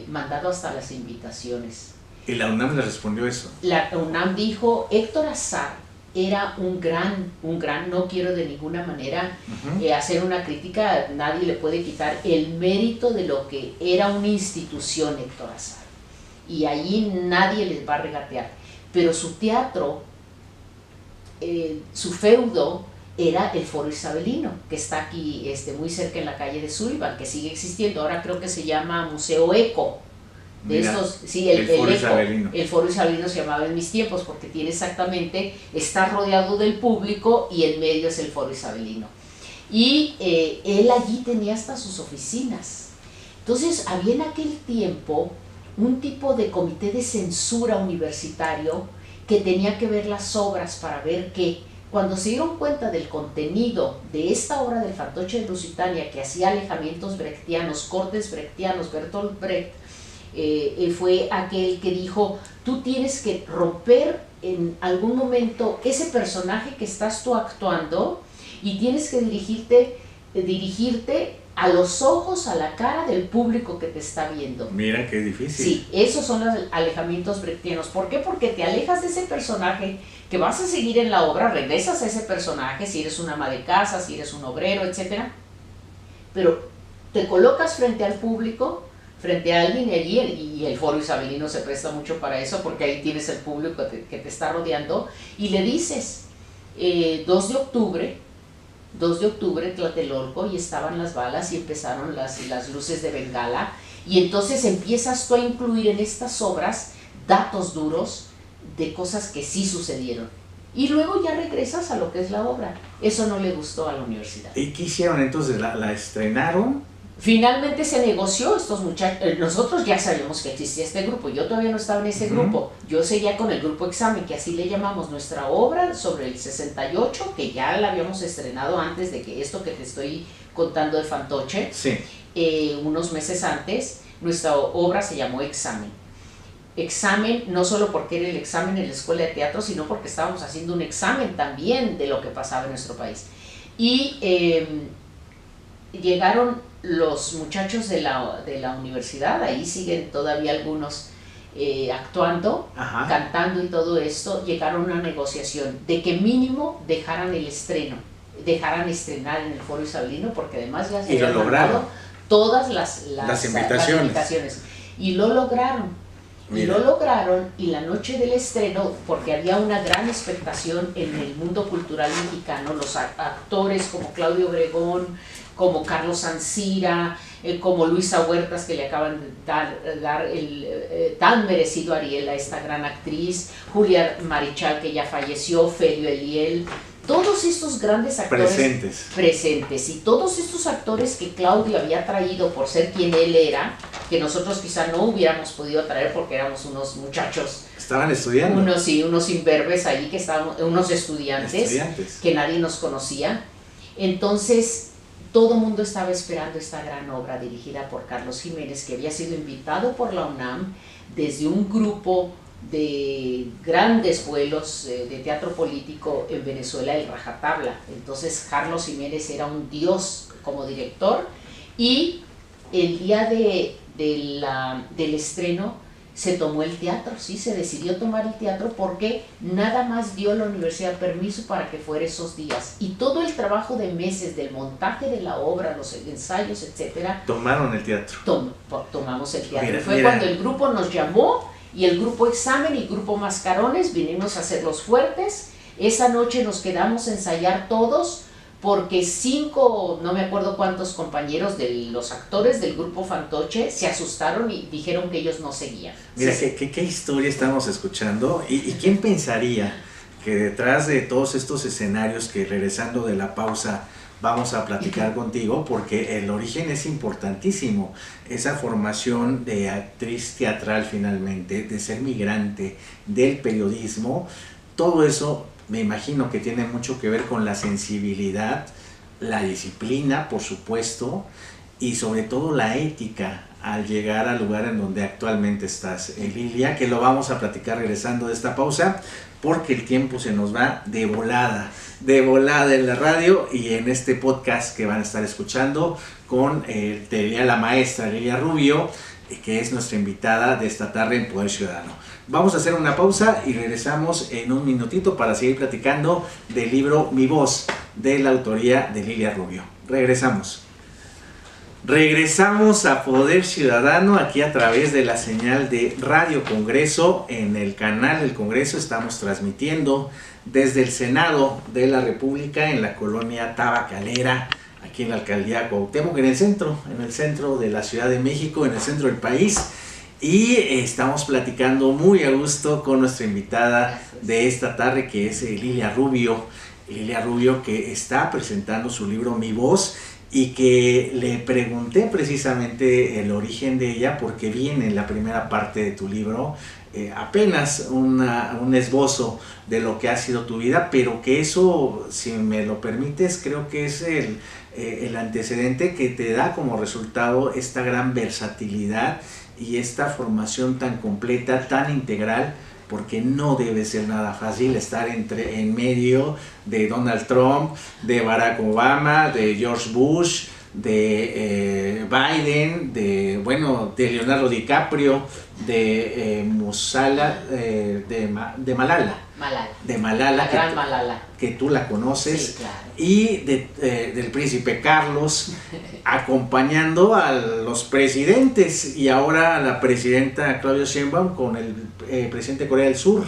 mandado hasta las invitaciones. ¿Y la UNAM le respondió eso? La UNAM dijo, Héctor Azar era un gran, no quiero de ninguna manera hacer una crítica, nadie le puede quitar el mérito de lo que era una institución Héctor Azar. Y allí nadie les va a regatear. Pero su teatro, su feudo, era el Foro Isabelino, que está aquí muy cerca en la calle de Sullivan, que sigue existiendo. Ahora creo que se llama Museo Eco. Mira, el Foro Isabelino. El Foro Isabelino se llamaba en mis tiempos porque tiene exactamente, está rodeado del público y en medio es el Foro Isabelino. Y él allí tenía hasta sus oficinas. Entonces había en aquel tiempo un tipo de comité de censura universitario que tenía que ver las obras para ver que cuando se dieron cuenta del contenido de esta obra del Fantoche de Lusitania, que hacía alejamientos brechtianos, cortes brechtianos, Bertolt Brecht, fue aquel que dijo, tú tienes que romper en algún momento ese personaje que estás tú actuando y tienes que dirigirte a los ojos, a la cara del público que te está viendo. Mira qué difícil. Sí, esos son los alejamientos brechtianos. ¿Por qué? Porque te alejas de ese personaje que vas a seguir en la obra, regresas a ese personaje, si eres una ama de casa, si eres un obrero, etc. Pero te colocas frente al público, frente a alguien allí, y el Foro Isabelino se presta mucho para eso, porque ahí tienes el público que te está rodeando, y le dices, 2 de octubre, Tlatelolco, y estaban las balas y empezaron las luces de Bengala, y entonces empiezas tú a incluir en estas obras datos duros de cosas que sí sucedieron. Y luego ya regresas a lo que es la obra. Eso no le gustó a la universidad. ¿Y qué hicieron entonces? ¿La estrenaron? Finalmente se negoció, estos muchachos, nosotros ya sabíamos que existía este grupo, yo todavía no estaba en ese grupo, yo seguía con el grupo Examen, que así le llamamos, nuestra obra sobre el 68, que ya la habíamos estrenado antes de que esto que te estoy contando de Fantoche, sí. Unos meses antes, nuestra obra se llamó Examen. Examen, no solo porque era el examen en la escuela de teatro, sino porque estábamos haciendo un examen también de lo que pasaba en nuestro país. Y llegaron los muchachos de la universidad, ahí siguen todavía algunos actuando, cantando y todo esto, llegaron a una negociación de que mínimo dejaran el estreno, dejaran estrenar en el Foro Isabelino, porque además ya se habían mandado todas las invitaciones. Y lo lograron. Mira. Y lo lograron, y la noche del estreno, porque había una gran expectación en el mundo cultural mexicano, los actores como Claudio Obregón, como Carlos Ancira, como Luisa Huertas, que le acaban de dar el tan merecido Ariel a esta gran actriz, Julia Marichal, que ya falleció, Felio Eliel, todos estos grandes actores presentes, y todos estos actores que Claudio había traído por ser quien él era, que nosotros quizá no hubiéramos podido traer porque éramos unos muchachos. Estaban estudiando. Unos imberbes ahí, que estaban, unos estudiantes que nadie nos conocía. Entonces, todo el mundo estaba esperando esta gran obra dirigida por Carlos Jiménez, que había sido invitado por la UNAM desde un grupo de grandes vuelos de teatro político en Venezuela, el Rajatabla. Entonces Carlos Jiménez era un dios como director, y el día del estreno se tomó el teatro, sí, se decidió tomar el teatro porque nada más dio la universidad permiso para que fuera esos días, y todo el trabajo de meses del montaje de la obra, los ensayos, etcétera. Tomaron el teatro. Tomamos el teatro. Fue cuando el grupo nos llamó, y el grupo Examen y el grupo Mascarones vinimos a hacer los fuertes. Esa noche nos quedamos a ensayar todos, porque 5, no me acuerdo cuántos compañeros de los actores del grupo Fantoche se asustaron y dijeron que ellos no seguían. Mira, ¿qué historia estamos escuchando? ¿Y quién pensaría que detrás de todos estos escenarios, que regresando de la pausa vamos a platicar contigo, porque el origen es importantísimo, esa formación de actriz teatral finalmente, de ser migrante, del periodismo, todo eso me imagino que tiene mucho que ver con la sensibilidad, la disciplina, por supuesto, y sobre todo la ética al llegar al lugar en donde actualmente estás, Lilia, que lo vamos a platicar regresando de esta pausa, porque el tiempo se nos va de volada en la radio y en este podcast que van a estar escuchando con la maestra Lilia Rubio, que es nuestra invitada de esta tarde en Poder Ciudadano. Vamos a hacer una pausa y regresamos en un minutito para seguir platicando del libro Mi Voz, de la autoría de Lilia Rubio. Regresamos a Poder Ciudadano aquí a través de la señal de Radio Congreso. En el canal del Congreso estamos transmitiendo desde el Senado de la República en la colonia Tabacalera, aquí en la alcaldía Cuauhtémoc, en el centro de la Ciudad de México, en el centro del país. Y estamos platicando muy a gusto con nuestra invitada de esta tarde, que es Lilia Rubio, que está presentando su libro Mi Voz, y que le pregunté precisamente el origen de ella, porque viene en la primera parte de tu libro apenas un esbozo de lo que ha sido tu vida, pero que eso, si me lo permites, creo que es el antecedente que te da como resultado esta gran versatilidad y esta formación tan completa, tan integral, porque no debe ser nada fácil estar en medio de Donald Trump, de Barack Obama, de George Bush, de Biden, de Leonardo DiCaprio, de Malala. La gran Malala. Que tú la conoces, sí, claro. Y del príncipe Carlos, acompañando a los presidentes, y ahora a la presidenta Claudia Sheinbaum con el presidente de Corea del Sur.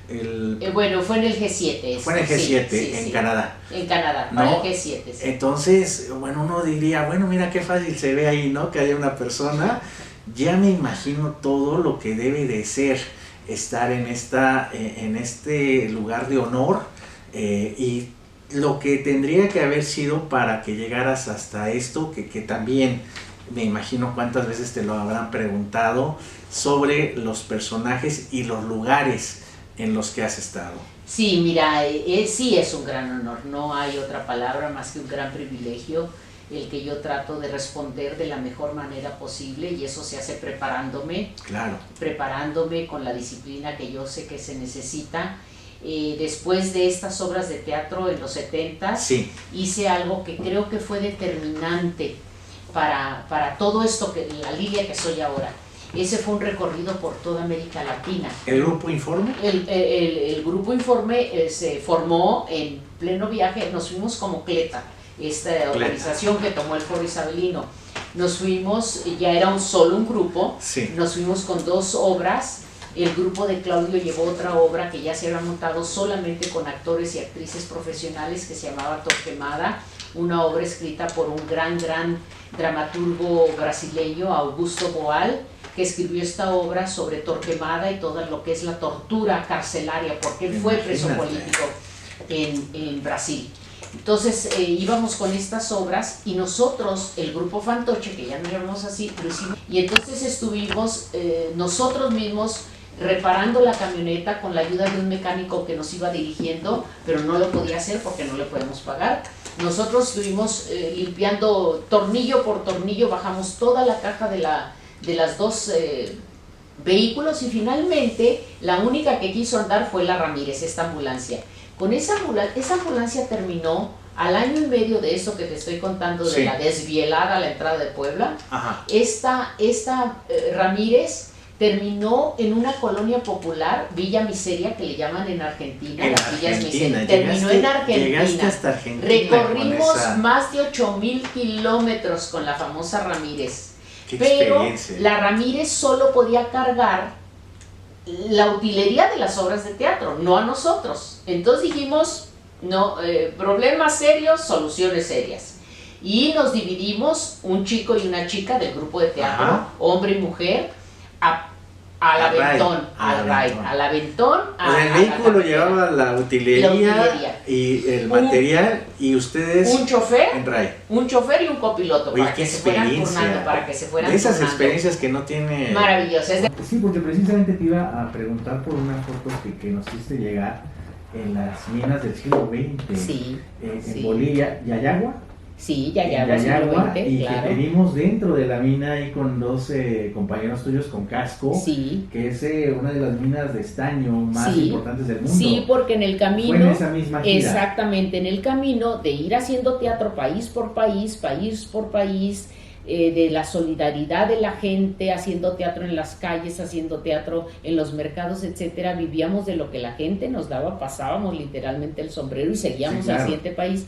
Fue en el G7. Fue en el G7, en Canadá. En Canadá, ¿no? el G7. Sí. Entonces, uno diría, mira qué fácil se ve ahí, ¿no? Que haya una persona. Ya me imagino todo lo que debe de ser estar en este lugar de honor, y lo que tendría que haber sido para que llegaras hasta esto, que también me imagino cuántas veces te lo habrán preguntado sobre los personajes y los lugares en los que has estado. Sí, mira, sí es un gran honor, no hay otra palabra más que un gran privilegio el que yo trato de responder de la mejor manera posible, y eso se hace preparándome con la disciplina que yo sé que se necesita. Después de estas obras de teatro en los 70, sí, hice algo que creo que fue determinante para todo esto, la Lilia que soy ahora. Ese fue un recorrido por toda América Latina. ¿El Grupo Informe? El Grupo Informe se formó en pleno viaje, nos fuimos como CLETA, esta organización que tomó el Foro Isabelino. Nos fuimos, ya era solo un grupo, sí, nos fuimos con 2 obras. El grupo de Claudio llevó otra obra que ya se había montado solamente con actores y actrices profesionales, que se llamaba Torquemada, una obra escrita por un gran dramaturgo brasileño, Augusto Boal, que escribió esta obra sobre Torquemada y todo lo que es la tortura carcelaria, porque él fue preso político en Brasil. Entonces íbamos con estas obras, y nosotros, el grupo Fantoche, que ya no llamamos así, lo hicimos, y entonces estuvimos nosotros mismos reparando la camioneta con la ayuda de un mecánico que nos iba dirigiendo, pero no lo podía hacer porque no le podemos pagar. Nosotros estuvimos limpiando tornillo por tornillo, bajamos toda la caja de las 2 vehículos, y finalmente la única que quiso andar fue la Ramírez, esta ambulancia. Con esa ambulancia terminó al año y medio de esto que te estoy contando, de la desvielada a la entrada de Puebla. Ajá. Esta Ramírez terminó en una colonia popular, Villa Miseria, que le llaman en Argentina. Terminó en Argentina. Llegaste hasta Argentina. Recorrimos más de 8,000 kilómetros con la famosa Ramírez. Pero la Ramírez solo podía cargar la utilería de las obras de teatro, no a nosotros. Entonces dijimos, no, problemas serios, soluciones serias. Y nos dividimos, un chico y una chica del grupo de teatro, hombre y mujer, al aventón. O sea, el vehículo llevaba la utilería y el material, y ustedes un chofer, en RAI. Un chofer y un copiloto. Oye, para que se fueran turnando, de esas experiencias que no tiene. Maravillosas. Sí, porque precisamente te iba a preguntar por una foto que nos hiciste llegar en las minas del siglo XX, sí, en Bolivia, Yayagua. Sí, Yayagua, y claro, que te vimos dentro de la mina ahí con dos compañeros tuyos con casco, sí, que es una de las minas de estaño más importantes del mundo. Sí, porque en el camino, fue en esa misma gira. Exactamente, en el camino de ir haciendo teatro país por país, de la solidaridad de la gente, haciendo teatro en las calles, haciendo teatro en los mercados, etcétera, vivíamos de lo que la gente nos daba, pasábamos literalmente el sombrero y seguíamos al siguiente país.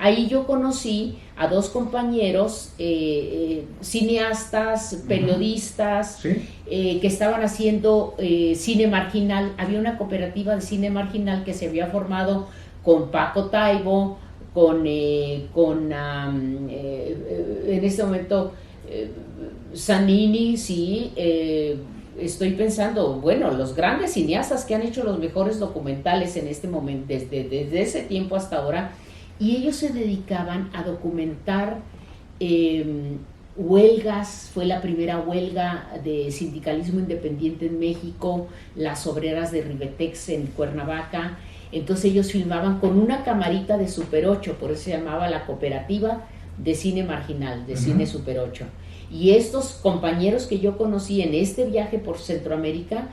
Ahí yo conocí a dos compañeros cineastas, periodistas, que estaban haciendo cine marginal. Había una cooperativa de cine marginal que se había formado con Paco Taibo, en este momento Zanini, sí, estoy pensando, bueno, los grandes cineastas que han hecho los mejores documentales en este momento, desde ese tiempo hasta ahora, y ellos se dedicaban a documentar huelgas. Fue la primera huelga de sindicalismo independiente en México, las obreras de Ribetex en Cuernavaca. Entonces ellos filmaban con una camarita de Super 8, por eso se llamaba la Cooperativa de Cine Marginal, de Cine Super 8. Y estos compañeros que yo conocí en este viaje por Centroamérica,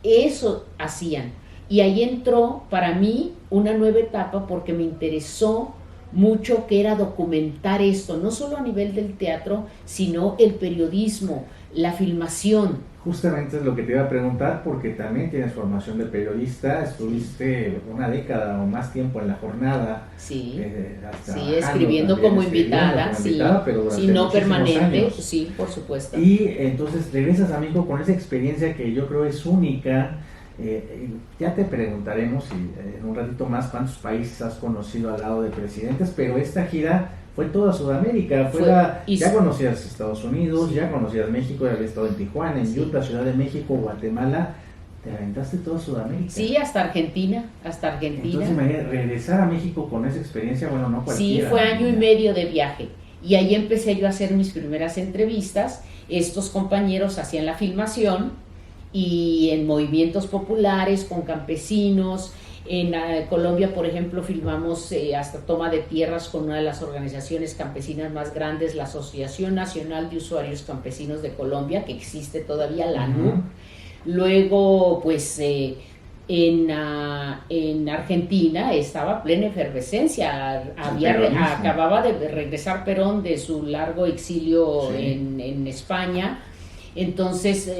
eso hacían. Y ahí entró para mí una nueva etapa, porque me interesó mucho que era documentar esto, no solo a nivel del teatro, sino el periodismo, la filmación. Justamente es lo que te iba a preguntar, porque también tienes formación de periodista, estuviste una década o más tiempo en La Jornada. Sí, escribiendo como invitada, pero sí, no permanente, años. Sí, por supuesto. Y entonces regresas a México con esa experiencia que yo creo es única. Ya te preguntaremos en un ratito más cuántos países has conocido al lado de presidentes, pero esta gira fue toda Sudamérica, ya conocías Estados Unidos, ya conocías México, ya habías estado en Tijuana, en Utah, Ciudad de México, Guatemala, te aventaste toda Sudamérica. Sí, hasta Argentina. Entonces regresar a México con esa experiencia, bueno, no cualquiera. Sí, fue año y medio de viaje, y ahí empecé yo a hacer mis primeras entrevistas. Estos compañeros hacían la filmación, y en movimientos populares con campesinos. En Colombia, por ejemplo, filmamos hasta toma de tierras con una de las organizaciones campesinas más grandes, la Asociación Nacional de Usuarios Campesinos de Colombia, que existe todavía, la ANUC. Luego, pues en Argentina estaba plena efervescencia, acababa de regresar Perón de su largo exilio en España. Entonces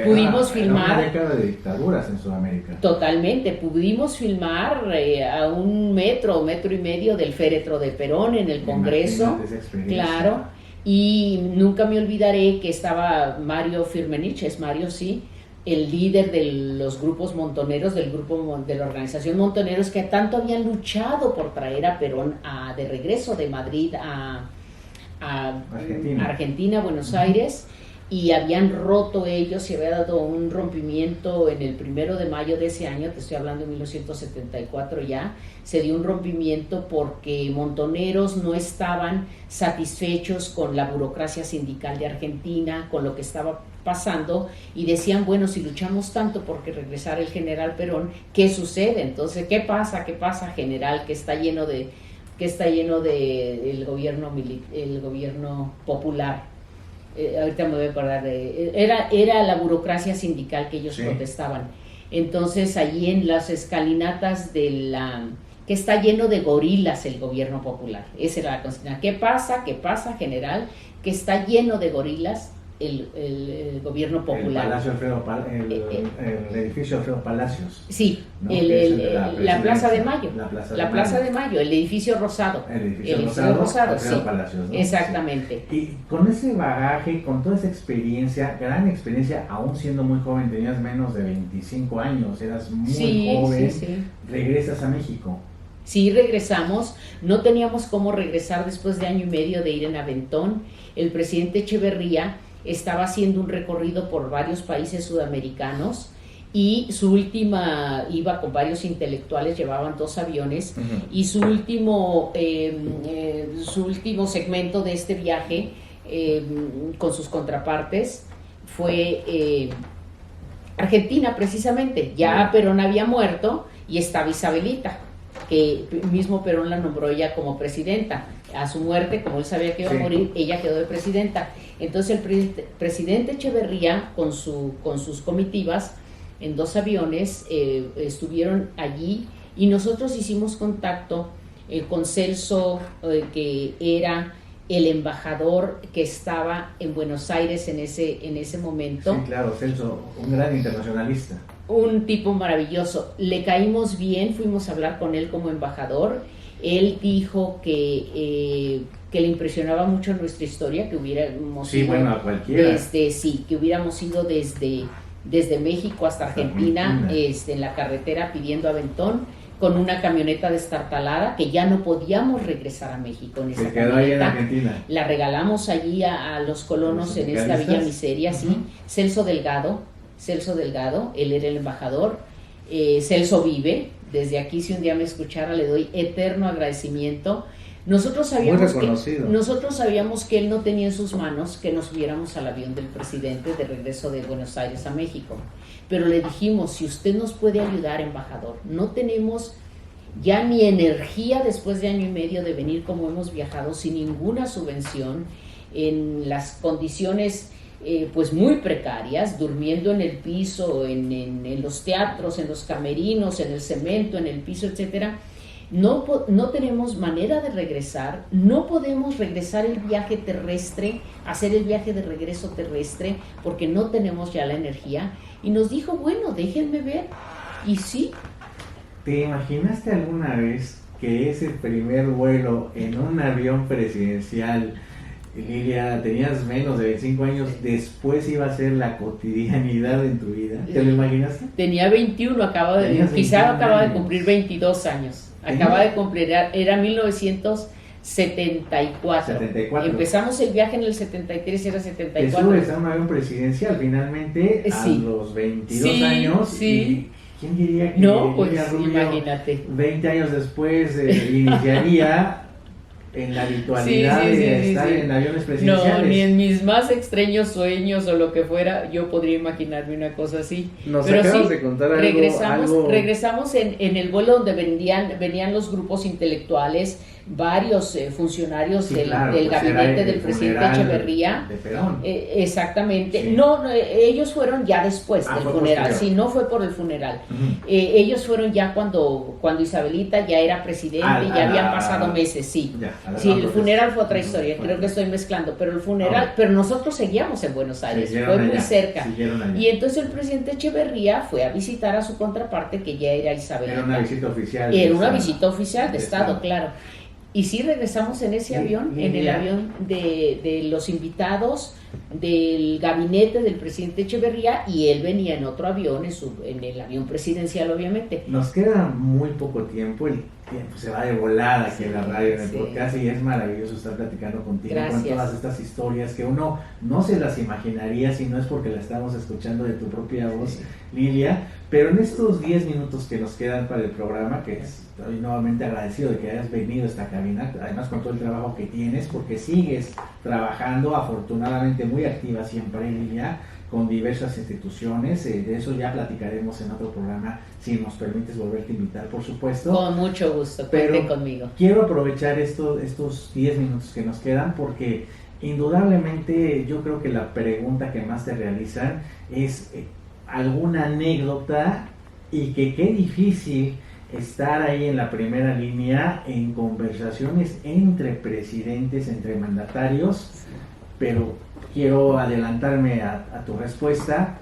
pudimos filmar. Era una década de dictaduras en Sudamérica. Totalmente, pudimos filmar a un metro y medio del féretro de Perón en el Congreso. Claro, y nunca me olvidaré que estaba Mario Firmenich, el líder de los grupos montoneros, de la organización Montoneros, que tanto habían luchado por traer a Perón de regreso de Madrid a Argentina, Buenos Aires. Y habían roto ellos, se había dado un rompimiento en el 1 de mayo de ese año, te estoy hablando de 1974 ya, se dio un rompimiento porque Montoneros no estaban satisfechos con la burocracia sindical de Argentina, con lo que estaba pasando, y decían, bueno, si luchamos tanto porque regresara el general Perón, ¿qué sucede? Entonces, ¿qué pasa, general, que está lleno de el gobierno popular? Ahorita me voy a acordar era la burocracia sindical que ellos protestaban. Entonces allí en las escalinatas que está lleno de gorilas el gobierno popular, esa era la consigna. ¿Qué pasa, general? Que está lleno de gorilas el gobierno popular. El edificio Alfredo Palacios. Sí, ¿no? La Plaza de Mayo. La Plaza de Mayo, el edificio rosado. El edificio rosado, sí. Palacios, ¿no? Exactamente. Sí. Y con ese bagaje, con toda esa experiencia, gran experiencia, aún siendo muy joven, tenías menos de 25 años, eras muy joven, regresas a México. Sí, regresamos, no teníamos cómo regresar después de año y medio de ir en Aventón. El presidente Echeverría estaba haciendo un recorrido por varios países sudamericanos y iba con varios intelectuales, llevaban 2 aviones, y su último segmento de este viaje con sus contrapartes fue Argentina, precisamente. Ya Perón había muerto y estaba Isabelita. que mismo Perón la nombró ella como presidenta. A su muerte, como él sabía que iba a morir, ella quedó de presidenta. Entonces el presidente Echeverría con sus comitivas en 2 aviones estuvieron allí, y nosotros hicimos contacto con Celso, que era el embajador que estaba en Buenos Aires en ese momento. Sí, claro, Celso, un gran internacionalista. Un tipo maravilloso. Le caímos bien, fuimos a hablar con él como embajador. Él dijo que le impresionaba mucho nuestra historia, que hubiéramos ido, a cualquiera. Que hubiéramos ido desde México hasta Argentina, en la carretera pidiendo aventón, con una camioneta destartalada, que ya no podíamos regresar a México en esa camioneta. Ahí en Argentina. La regalamos allí a los colonos en esta Villa Miseria, sí. Celso Delgado, él era el embajador. Celso vive. Desde aquí, si un día me escuchara, le doy eterno agradecimiento. Nosotros sabíamos que él no tenía en sus manos que nos subiéramos al avión del presidente de regreso de Buenos Aires a México. Pero le dijimos, si usted nos puede ayudar, embajador, no tenemos ya ni energía después de 1 año y medio de venir como hemos viajado, sin ninguna subvención, en las condiciones pues muy precarias, durmiendo en el piso, en los teatros, en los camerinos, en el cemento, en el piso, etcétera. No tenemos manera de regresar, no podemos regresar el viaje terrestre, hacer el viaje de regreso terrestre, porque no tenemos ya la energía. Y nos dijo, bueno, déjenme ver. Y sí. ¿Te imaginaste alguna vez que ese primer vuelo en un avión presidencial, Lilia, tenías menos de 25 años, después iba a ser la cotidianidad en tu vida? ¿Te lo imaginaste? Tenía 21, acaba de cumplir 22 años. Acaba de cumplir, era 1974. 74. Empezamos el viaje en el 73, era 74. Te subes a un avión presidencial finalmente a los 22 años. Sí. Y ¿quién diría que Rubio, imagínate, 20 años después iniciaría en la habitualidad de estar en aviones presidenciales? No, ni en mis más extraños sueños o lo que fuera yo podría imaginarme una cosa así. Pero acabas de contar algo. Regresamos en el vuelo donde venían los grupos intelectuales, varios funcionarios del gabinete del presidente Echeverría. De Perón. Exactamente. Sí. No, ellos fueron ya después del funeral. Sí, no fue por el funeral. Ellos fueron ya cuando Isabelita ya era presidente, ya habían pasado meses, sí. Sí, el funeral fue otra historia, creo que estoy mezclando, pero el funeral, pero nosotros seguíamos en Buenos Aires, fue muy cerca. Y entonces el presidente Echeverría fue a visitar a su contraparte, que ya era Isabelita. Era una visita oficial. Era una visita oficial de Estado, claro. Y sí, regresamos en ese avión, en el avión de los invitados del gabinete del presidente Echeverría, y él venía en otro avión, en el avión presidencial, obviamente. Nos queda muy poco tiempo, el tiempo se va de volada aquí en la radio, en el podcast, y es maravilloso estar platicando contigo. Gracias. Con todas estas historias que uno no se las imaginaría si no es porque la estamos escuchando de tu propia voz, Lilia. Pero en estos 10 minutos que nos quedan para el programa, que estoy nuevamente agradecido de que hayas venido a esta cabina, además con todo el trabajo que tienes, porque sigues trabajando, afortunadamente muy activa siempre, Lilia, con diversas instituciones. De eso ya platicaremos en otro programa, si nos permites volverte a invitar, por supuesto. Con mucho gusto, cuenten conmigo. Quiero aprovechar estos 10 minutos que nos quedan, porque indudablemente yo creo que la pregunta que más te realizan es alguna anécdota, y que qué difícil estar ahí en la primera línea en conversaciones entre presidentes, entre mandatarios, pero quiero adelantarme a tu respuesta.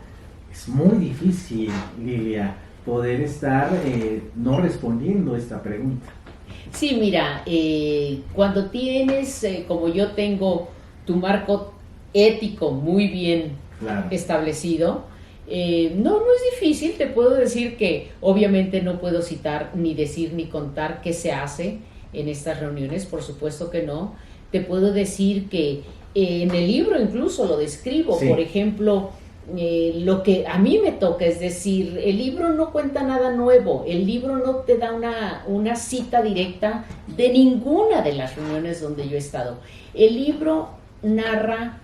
Es muy difícil, Lilia, poder estar no respondiendo esta pregunta. Sí, mira, cuando tienes, como yo tengo, tu marco ético muy bien establecido, no es difícil. Te puedo decir que obviamente no puedo citar, ni decir, ni contar qué se hace en estas reuniones, por supuesto que no. Te puedo decir que en el libro incluso lo describo, por ejemplo, lo que a mí me toca, es decir, el libro no cuenta nada nuevo, el libro no te da una cita directa de ninguna de las reuniones donde yo he estado. El libro narra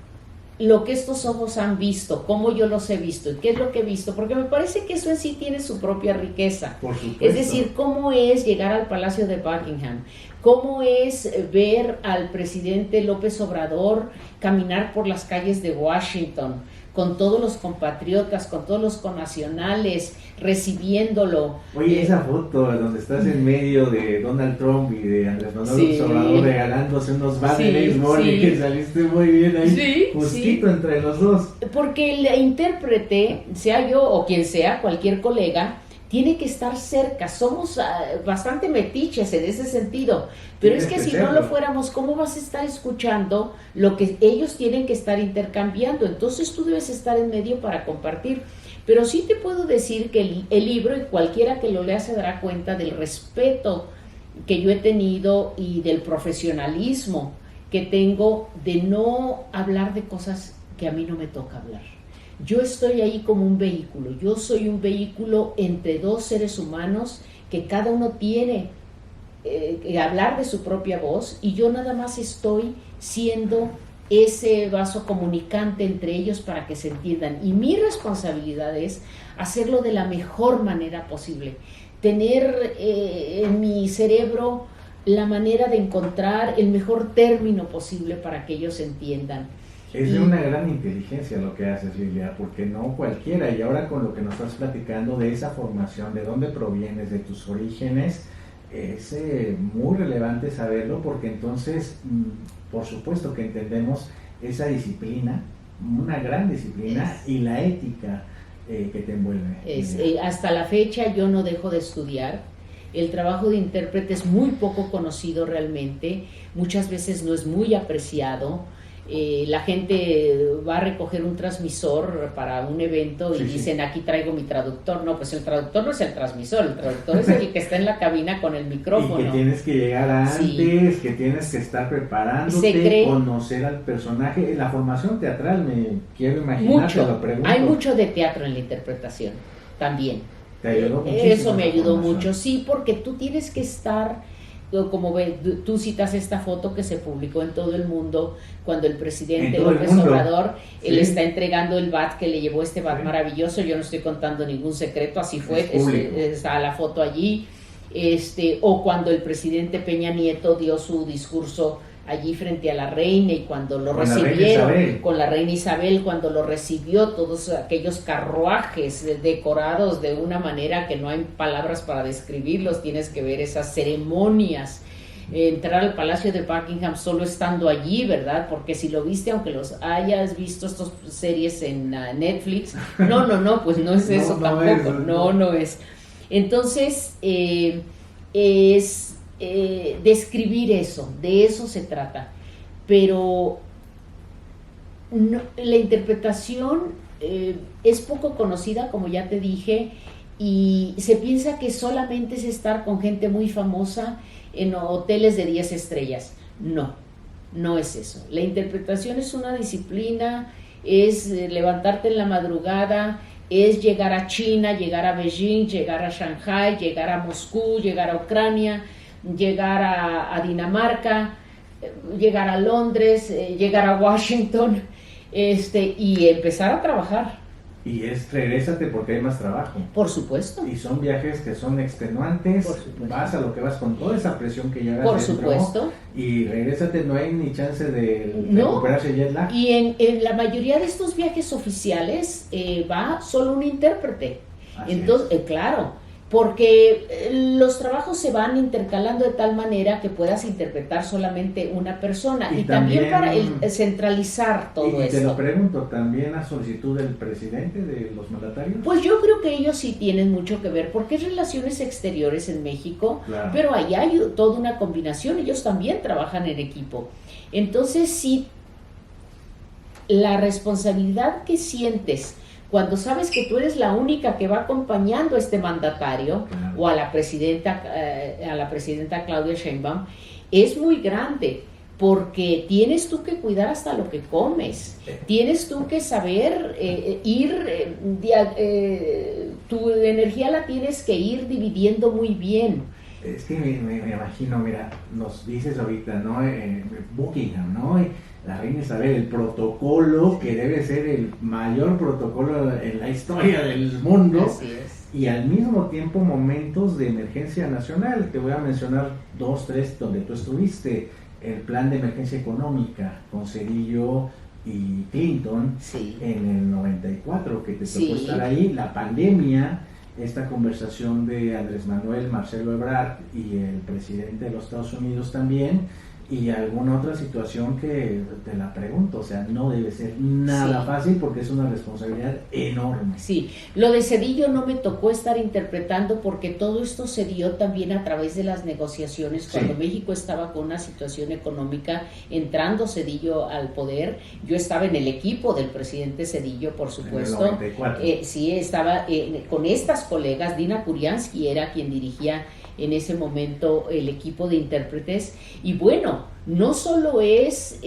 lo que estos ojos han visto, cómo yo los he visto y qué es lo que he visto, porque me parece que eso en sí tiene su propia riqueza. Por supuesto. Es decir, cómo es llegar al Palacio de Buckingham, cómo es ver al presidente López Obrador caminar por las calles de Washington, con todos los compatriotas, con todos los connacionales, recibiéndolo. Oye, esa foto donde estás en medio de Donald Trump y de Andrés Manuel López Obrador regalándose unos banners, que saliste muy bien ahí, justito entre los dos. Porque el intérprete, sea yo o quien sea, cualquier colega, tiene que estar cerca. Somos bastante metiches en ese sentido, pero es que si no lo fuéramos, ¿cómo vas a estar escuchando lo que ellos tienen que estar intercambiando? Entonces tú debes estar en medio para compartir. Pero sí te puedo decir que el libro, y cualquiera que lo lea se dará cuenta del respeto que yo he tenido y del profesionalismo que tengo de no hablar de cosas que a mí no me toca hablar. Yo estoy ahí como un vehículo, yo soy un vehículo entre dos seres humanos que cada uno tiene que hablar de su propia voz, y yo nada más estoy siendo ese vaso comunicante entre ellos para que se entiendan, y mi responsabilidad es hacerlo de la mejor manera posible, tener en mi cerebro la manera de encontrar el mejor término posible para que ellos entiendan. Es de una gran inteligencia lo que haces, Lilia, porque no cualquiera, y ahora con lo que nos estás platicando de esa formación, de dónde provienes, de tus orígenes, es muy relevante saberlo, porque entonces, por supuesto que entendemos esa disciplina, una gran disciplina, y la ética que te envuelve. Hasta la fecha yo no dejo de estudiar. El trabajo de intérprete es muy poco conocido realmente, muchas veces no es muy apreciado. La gente va a recoger un transmisor para un evento y dicen, aquí traigo mi traductor. No, pues el traductor no es el transmisor, el traductor es el que está en la cabina con el micrófono. Y que tienes que llegar antes, que tienes que estar preparándote, conocer al personaje. La formación teatral, me quiero imaginar, te lo pregunto. Hay mucho de teatro en la interpretación también. ¿Te ayudó muchísimo? Eso me ayudó mucho, sí, porque tú tienes que estar... Como tú citas esta foto que se publicó en todo el mundo cuando el presidente López Obrador él está entregando el bat que le llevó este bat maravilloso. Yo no estoy contando ningún secreto, así fue, está la foto allí. O cuando el presidente Peña Nieto dio su discurso allí frente a la reina, y cuando lo recibieron con la reina Isabel, cuando lo recibió, todos aquellos carruajes decorados de una manera que no hay palabras para describirlos, tienes que ver esas ceremonias, entrar al Palacio de Buckingham solo estando allí, ¿verdad? Porque si lo viste, aunque los hayas visto estas series en Netflix, no, pues no es eso tampoco, no es. Entonces, es describir eso, de eso se trata, pero la interpretación es poco conocida, como ya te dije, y se piensa que solamente es estar con gente muy famosa en hoteles de 10 estrellas. No es eso. La interpretación es una disciplina, es levantarte en la madrugada, es llegar a China, llegar a Beijing, llegar a Shanghai, llegar a Moscú, llegar a Ucrania, llegar a Dinamarca, llegar a Londres, llegar a Washington, y empezar a trabajar. Y regrésate porque hay más trabajo. Por supuesto. Y son viajes que son extenuantes, vas a lo que vas con toda esa presión que llevas por dentro. Supuesto. Y regrésate, no hay ni chance de recuperarse jet lag. Y en la mayoría de estos viajes oficiales va solo un intérprete. Entonces, claro, porque los trabajos se van intercalando de tal manera que puedas interpretar solamente una persona, y también para centralizar todo esto. Y te lo pregunto, ¿también a solicitud del presidente, de los mandatarios? Pues yo creo que ellos sí tienen mucho que ver, porque es relaciones exteriores en México, pero ahí hay toda una combinación, ellos también trabajan en equipo. Entonces sí, la responsabilidad que sientes cuando sabes que tú eres la única que va acompañando a este mandatario, o a la presidenta Claudia Sheinbaum, es muy grande, porque tienes tú que cuidar hasta lo que comes, tienes tú que saber tu energía la tienes que ir dividiendo muy bien. Es que me imagino, mira, nos dices ahorita, ¿no? Buckingham, ¿no? la reina Isabel, el protocolo que debe ser el mayor protocolo en la historia del mundo. Así es. Y al mismo tiempo momentos de emergencia nacional. Te voy a mencionar 2, 3 donde tú estuviste. El plan de emergencia económica con Zedillo y Clinton, sí, en el 94, que te tocó sí, estar ahí, la pandemia, esta conversación de Andrés Manuel, Marcelo Ebrard y el presidente de los Estados Unidos también, y alguna otra situación que te la pregunto, o sea, no debe ser nada fácil porque es una responsabilidad enorme. Sí, lo de Zedillo no me tocó estar interpretando porque todo esto se dio también a través de las negociaciones cuando México estaba con una situación económica, entrando Zedillo al poder. Yo estaba en el equipo del presidente Zedillo, por supuesto. En el 94. Sí, estaba con estas colegas. Dina Kuriansky era quien dirigía en ese momento el equipo de intérpretes, y bueno, no solo es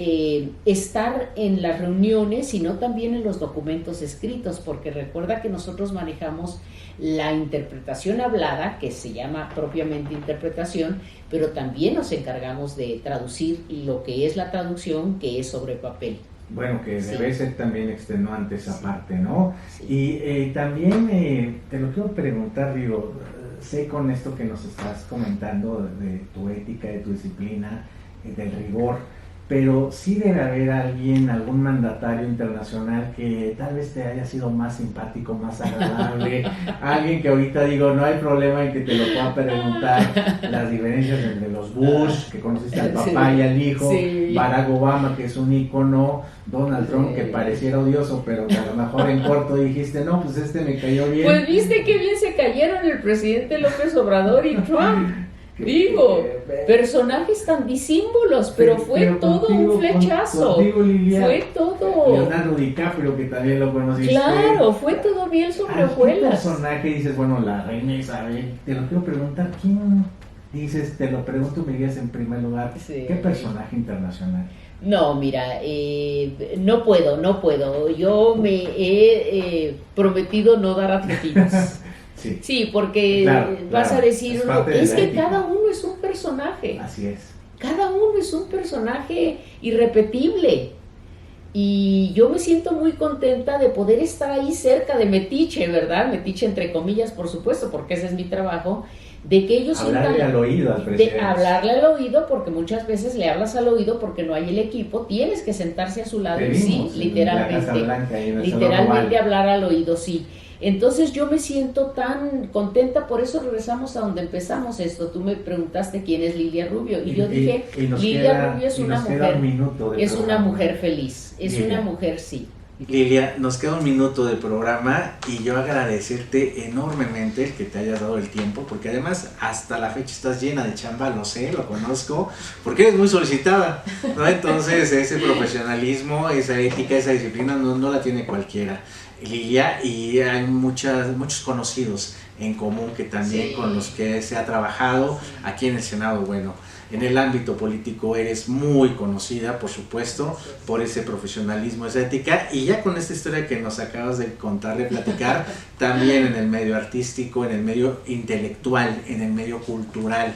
estar en las reuniones, sino también en los documentos escritos, porque recuerda que nosotros manejamos la interpretación hablada, que se llama propiamente interpretación, pero también nos encargamos de traducir lo que es la traducción, que es sobre papel. Bueno, que debe ser también extenuante esa parte, ¿no? Sí. Y también te lo quiero preguntar, digo, sé con esto que nos estás comentando de tu ética, de tu disciplina, del rigor, pero sí debe haber alguien, algún mandatario internacional que tal vez te haya sido más simpático, más agradable, alguien que ahorita digo, no hay problema en que te lo pueda preguntar, las diferencias entre los Bush, que conociste al papá y al hijo, Barack Obama, que es un ícono, Donald Trump, que pareciera odioso, pero que a lo mejor en corto dijiste, no, pues este me cayó bien. Pues viste qué bien se cayeron el presidente López Obrador y Trump. Digo, personajes tan disímbolos, pero fue todo un flechazo. Lilia, fue todo. Leonardo DiCaprio, que también lo conociste. Claro, fue todo bien sobre hojuelas. ¿Qué personaje dices, bueno, la reina Isabel? Te lo quiero preguntar, ¿quién dices? Te lo pregunto, me digas en primer lugar, ¿qué personaje internacional? No, mira, no puedo. Yo me he prometido no dar adjetivos. Sí, porque vas a decir, es que cada uno es un personaje. Así es. Cada uno es un personaje irrepetible. Y yo me siento muy contenta de poder estar ahí cerca de Metiche, ¿verdad? Metiche entre comillas, por supuesto, porque ese es mi trabajo. De que ellos hablarle al oído al presidente. De hablarle al oído, porque muchas veces le hablas al oído porque no hay el equipo, tienes que sentarse a su lado y sí, literalmente hablar al oído, sí. Entonces yo me siento tan contenta, por eso regresamos a donde empezamos esto. Tú me preguntaste quién es Lilia Rubio y yo dije, Lilia Rubio es una mujer feliz, es una mujer, sí. Lilia, nos queda un minuto de programa y yo agradecerte enormemente el que te hayas dado el tiempo, porque además hasta la fecha estás llena de chamba, lo sé, lo conozco, porque eres muy solicitada, ¿no? Entonces ese profesionalismo, esa ética, esa disciplina no la tiene cualquiera, Lilia, y hay muchos conocidos en común que también con los que se ha trabajado aquí en el Senado. Bueno, en el ámbito político eres muy conocida, por supuesto, por ese profesionalismo, esa ética, y ya con esta historia que nos acabas de contar, de platicar, también en el medio artístico, en el medio intelectual, en el medio cultural,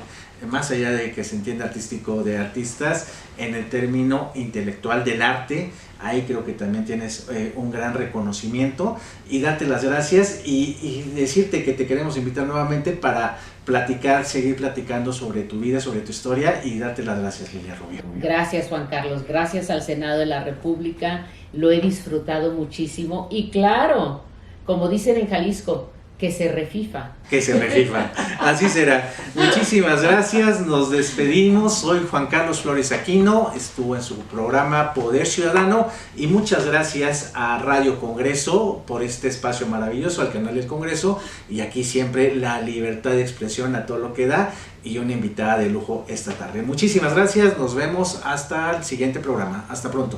más allá de que se entienda artístico de artistas, en el término intelectual del arte, ahí creo que también tienes un gran reconocimiento, y darte las gracias y decirte que te queremos invitar nuevamente para platicar, seguir platicando sobre tu vida, sobre tu historia, y darte las gracias, Lilia Rubio. Gracias, Juan Carlos, gracias al Senado de la República, lo he disfrutado muchísimo, y claro, como dicen en Jalisco, que se refifa. Que se refifa, así será. Muchísimas gracias, nos despedimos. Soy Juan Carlos Flores Aquino, estuvo en su programa Poder Ciudadano, y muchas gracias a Radio Congreso por este espacio maravilloso, al canal del Congreso, y aquí siempre la libertad de expresión a todo lo que da, y una invitada de lujo esta tarde. Muchísimas gracias, nos vemos hasta el siguiente programa. Hasta pronto.